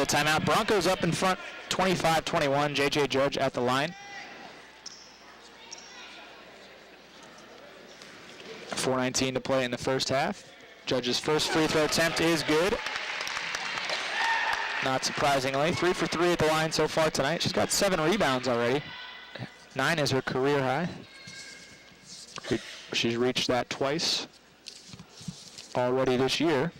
timeout. Broncos up in front 25-21. J.J. Judge at the line. 4:19 to play in the first half. Judge's first free throw attempt is good. Not surprisingly. 3 for 3 at the line so far tonight. She's got 7 rebounds already. 9 is her career high. She's reached that twice already this year.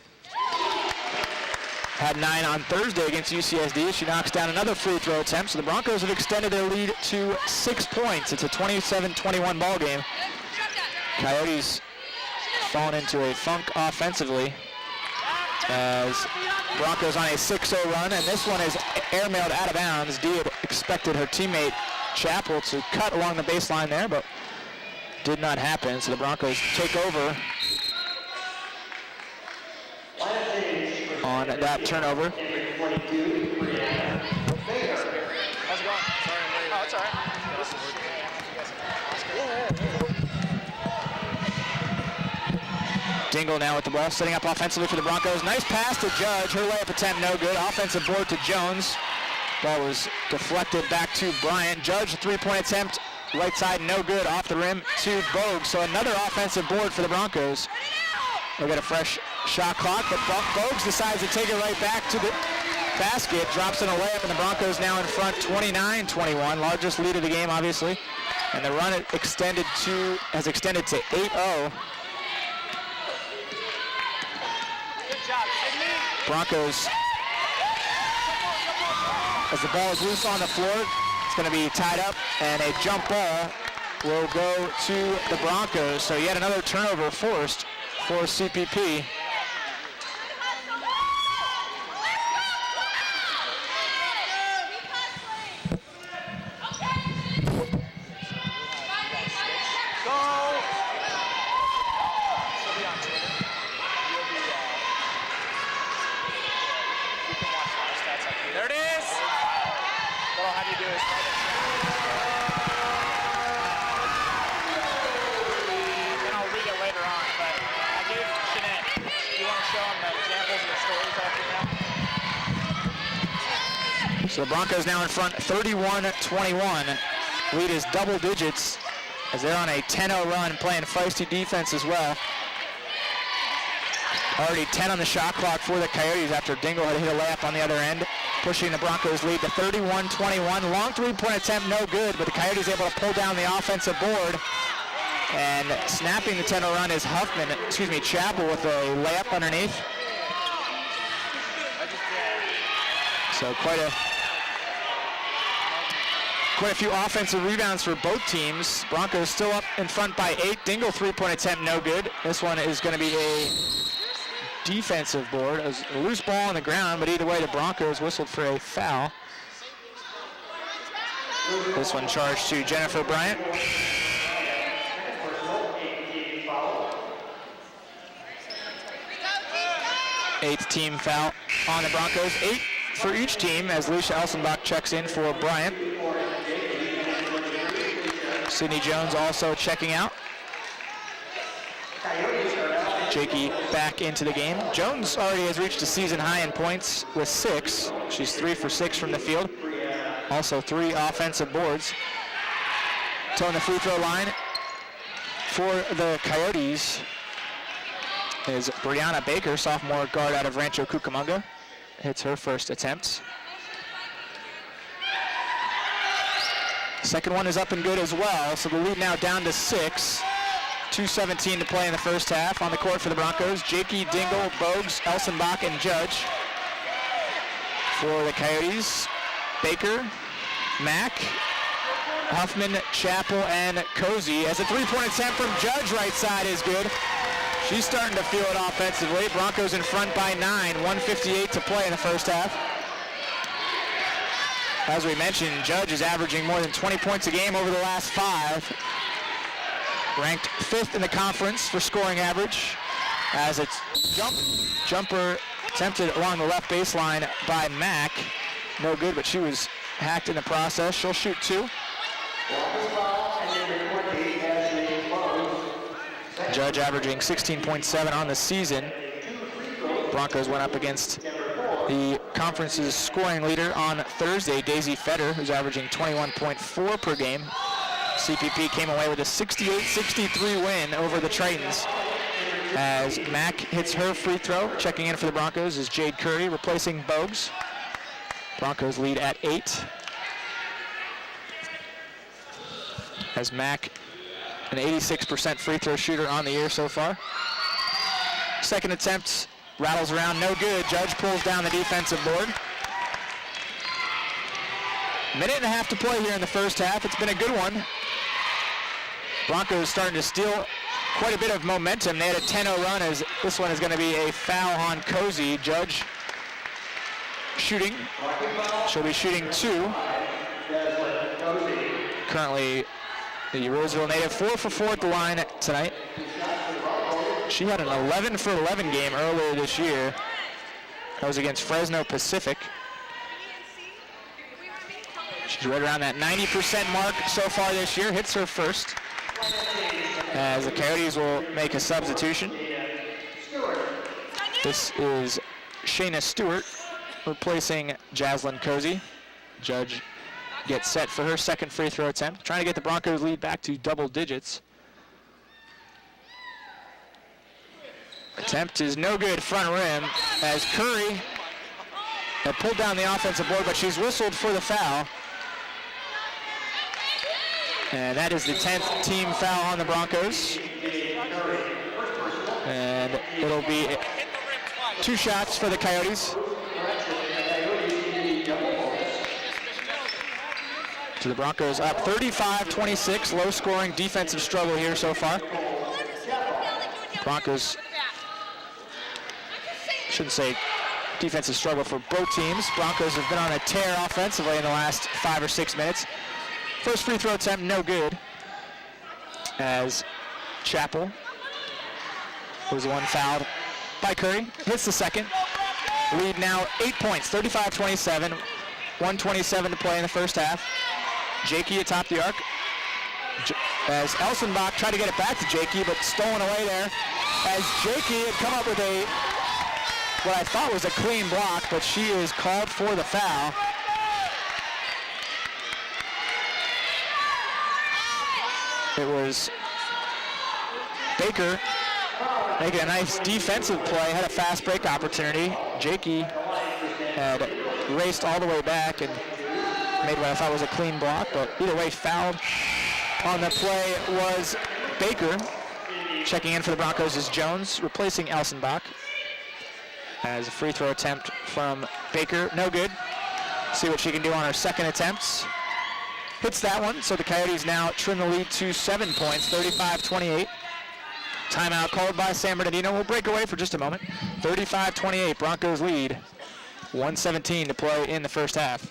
Had 9 on Thursday against UCSD. She knocks down another free throw attempt, so the Broncos have extended their lead to 6 points. It's a 27-21 ball game. Coyotes fallen into a funk offensively as Broncos on a 6-0 run, and this one is airmailed out of bounds. Dee had expected her teammate Chappell to cut along the baseline there, but did not happen, so the Broncos take over on that turnover. How's it going? Sorry, I'm late. Oh, it's all right. Dingle now with the ball, setting up offensively for the Broncos. Nice pass to Judge. Her layup attempt no good. Offensive board to Jones. Ball was deflected back to Bryant. Judge, three-point attempt. Right side, no good. Off the rim to Bogue. So another offensive board for the Broncos. They'll get a fresh shot clock, but Bogues decides to take it right back to the basket. Drops in a layup, and the Broncos now in front 29-21. Largest lead of the game, obviously. And the run has extended to 8-0. Broncos, as the ball is loose on the floor, it's going to be tied up, and a jump ball will go to the Broncos. So yet another turnover forced for CPP. So the Broncos now in front 31-21. Lead is double digits as they're on a 10-0 run, playing feisty defense as well. Already 10 on the shot clock for the Coyotes after Dingle had hit a layup on the other end, pushing the Broncos lead to 31-21. Long three-point attempt, no good, but the Coyotes able to pull down the offensive board. And snapping the 10-0 run is Chappell with a layup underneath. So quite a few offensive rebounds for both teams. Broncos still up in front by 8. Dingle three-point attempt, no good. This one is going to be a defensive board. A loose ball on the ground, but either way, the Broncos whistled for a foul. This one charged to Jennifer Bryant. Eighth team foul on the Broncos. 8 for each team as Alicia Elsenbach checks in for Bryant. Sydney Jones also checking out. Jakey back into the game. Jones already has reached a season high in points with 6. She's 3 for 6 from the field. Also 3 offensive boards. Towing the free throw line for the Coyotes is Brianna Baker, sophomore guard out of Rancho Cucamonga. Hits her first attempt. Second one is up and good as well, so the lead now down to 6. 2:17 to play in the first half. On the court for the Broncos, Jakey, Dingle, Bogues, Elsenbach, and Judge. For the Coyotes, Baker, Mack, Huffman, Chappell, and Cozy. As a three-point attempt from Judge right side is good. She's starting to feel it offensively. Broncos in front by 9, 1:58 to play in the first half. As we mentioned, Judge is averaging more than 20 points a game over the last 5. Ranked 5th in the conference for scoring average. As it's jumper attempted along the left baseline by Mack. No good, but she was hacked in the process. She'll shoot 2. Judge averaging 16.7 on the season. Broncos went up against The conference's scoring leader on Thursday, Daisy Fetter, who's averaging 21.4 per game. CPP came away with a 68-63 win over the Tritons. As Mack hits her free throw, checking in for the Broncos is Jade Curry, replacing Bogues. Broncos lead at 8. As Mack, an 86% free throw shooter on the year so far. Second attempt, rattles around, no good. Judge pulls down the defensive board. Minute and a half to play here in the first half. It's been a good one. Broncos starting to steal quite a bit of momentum. They had a 10-0 run, as this one is going to be a foul on Cozy. Judge shooting. She'll be shooting 2. Currently the Roseville native 4 for 4 at the line tonight. She had an 11 for 11 game earlier this year. That was against Fresno Pacific. She's right around that 90% mark so far this year. Hits her first. As the Coyotes will make a substitution. This is Shayna Stewart replacing Jaslyn Cozy. Judge gets set for her second free throw attempt, trying to get the Broncos lead back to double digits. Attempt is no good, front rim, as Curry had pulled down the offensive board, but she's whistled for the foul. And that is the 10th team foul on the Broncos. And it'll be 2 shots for the Coyotes. So the Broncos up 35-26, low scoring defensive struggle here so far. Broncos, shouldn't say defensive struggle for both teams. Broncos have been on a tear offensively in the last 5 or 6 minutes. First free throw attempt, no good. As Chappell was the one fouled by Curry. Hits the second. Lead now 8 points, 35-27. 1:27 to play in the first half. Jakey atop the arc. As Elsenbach tried to get it back to Jakey, but stolen away there. As Jakey had come up with what I thought was a clean block, but she is called for the foul. It was Baker making a nice defensive play, had a fast break opportunity. Jakey had raced all the way back and made what I thought was a clean block, but either way, fouled on the play was Baker. Checking in for the Broncos is Jones, replacing Elsenbach. As a free throw attempt from Baker, no good. See what she can do on her second attempts. Hits that one, so the Coyotes now trim the lead to 7 points, 35-28. Timeout called by San Bernardino. We'll break away for just a moment. 35-28, Broncos lead. 1:17 to play in the first half.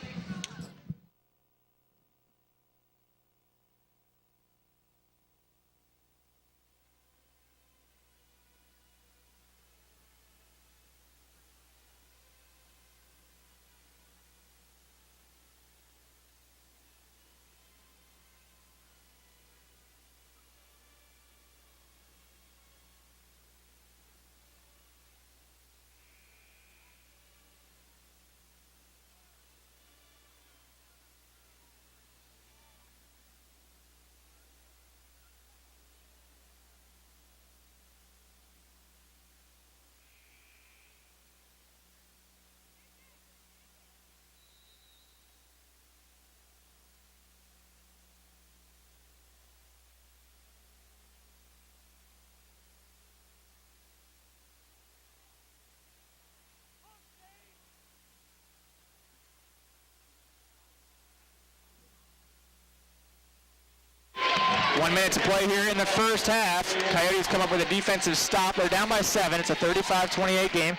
One minute to play here in the first half. Coyotes come up with a defensive stop. They're down by 7. It's a 35-28 game.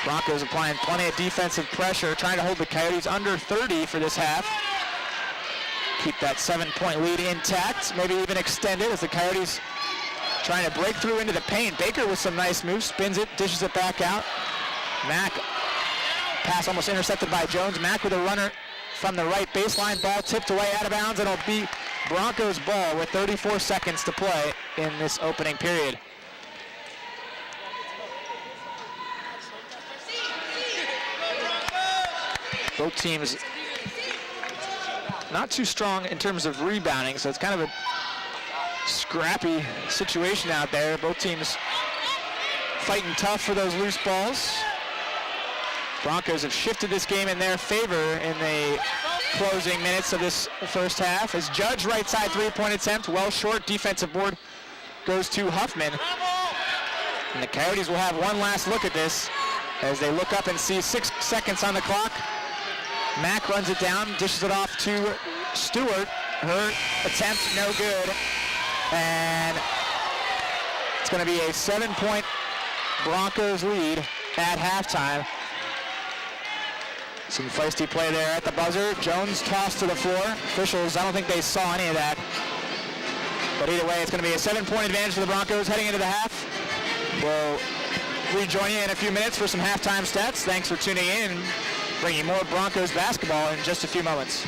Broncos applying plenty of defensive pressure, trying to hold the Coyotes under 30 for this half. Keep that 7-point lead intact, maybe even extend it as the Coyotes trying to break through into the paint. Baker with some nice moves, spins it, dishes it back out. Mack, pass almost intercepted by Jones. Mack with a runner from the right baseline, ball tipped away out of bounds, and it'll be Broncos ball with 34 seconds to play in this opening period. Both teams not too strong in terms of rebounding, so it's kind of a scrappy situation out there. Both teams fighting tough for those loose balls. Broncos have shifted this game in their favor in the closing minutes of this first half. As Judge right side three-point attempt, well short, defensive board goes to Huffman. And the Coyotes will have one last look at this as they look up and see 6 seconds on the clock. Mack runs it down, dishes it off to Stewart. Her attempt no good. And it's going to be a 7-point Broncos lead at halftime. Some feisty play there at the buzzer. Jones tossed to the floor. Officials, I don't think they saw any of that. But either way, it's going to be a 7-point advantage for the Broncos heading into the half. We'll rejoin you in a few minutes for some halftime stats. Thanks for tuning in. Bringing more Broncos basketball in just a few moments.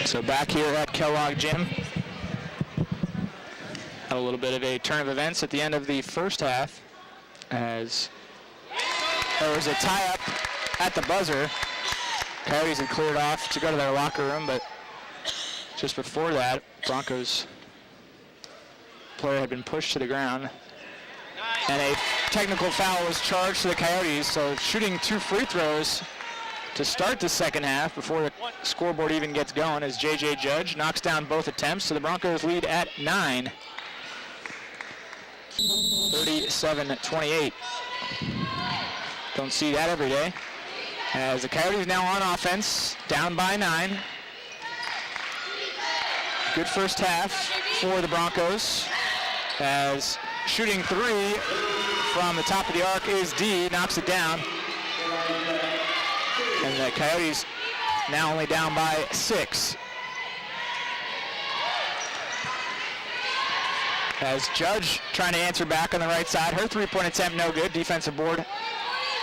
So back here at Kellogg Gym. A little bit of a turn of events at the end of the first half as there was a tie-up at the buzzer. Coyotes had cleared off to go to their locker room, but just before that, Broncos player had been pushed to the ground. And a technical foul was charged to the Coyotes, so shooting 2 free throws to start the second half before the scoreboard even gets going as J.J. Judge knocks down both attempts, so the Broncos lead at 9. 37-28. Don't see that every day. As the Coyotes now on offense, down by 9. Good first half for the Broncos. As shooting 3 from the top of the arc is D, knocks it down. And the Coyotes now only down by 6. As Judge trying to answer back on the right side. Her 3-point attempt no good. Defensive board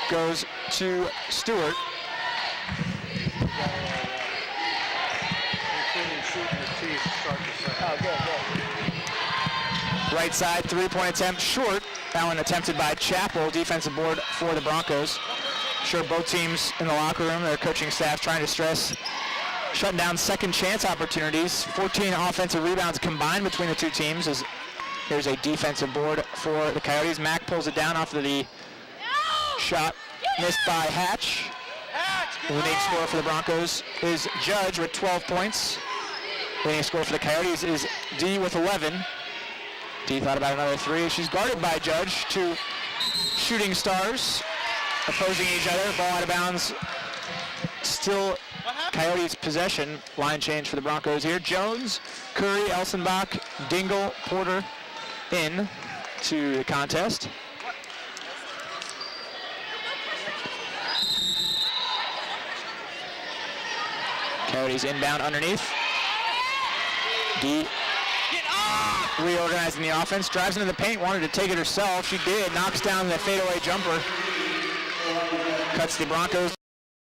goes to Stewart. Right side 3-point attempt short. That one attempted by Chappell. Defensive board for the Broncos. Sure, both teams in the locker room, their coaching staff trying to stress shutting down second chance opportunities. 14 offensive rebounds combined between the two teams. As here's a defensive board for the Coyotes. Mack pulls it down off of the shot missed by Hatch. The leading scorer for the Broncos is Judge with 12 points. The leading scorer for the Coyotes is D with 11. D thought about another 3. She's guarded by Judge. 2 shooting stars opposing each other. Ball out of bounds. Still Coyotes possession. Line change for the Broncos here. Jones, Curry, Elsenbach, Dingle, Porter in to the contest. Coyotes inbound underneath. D reorganizing the offense, drives into the paint, wanted to take it herself. She did, knocks down the fadeaway jumper. Cuts the Broncos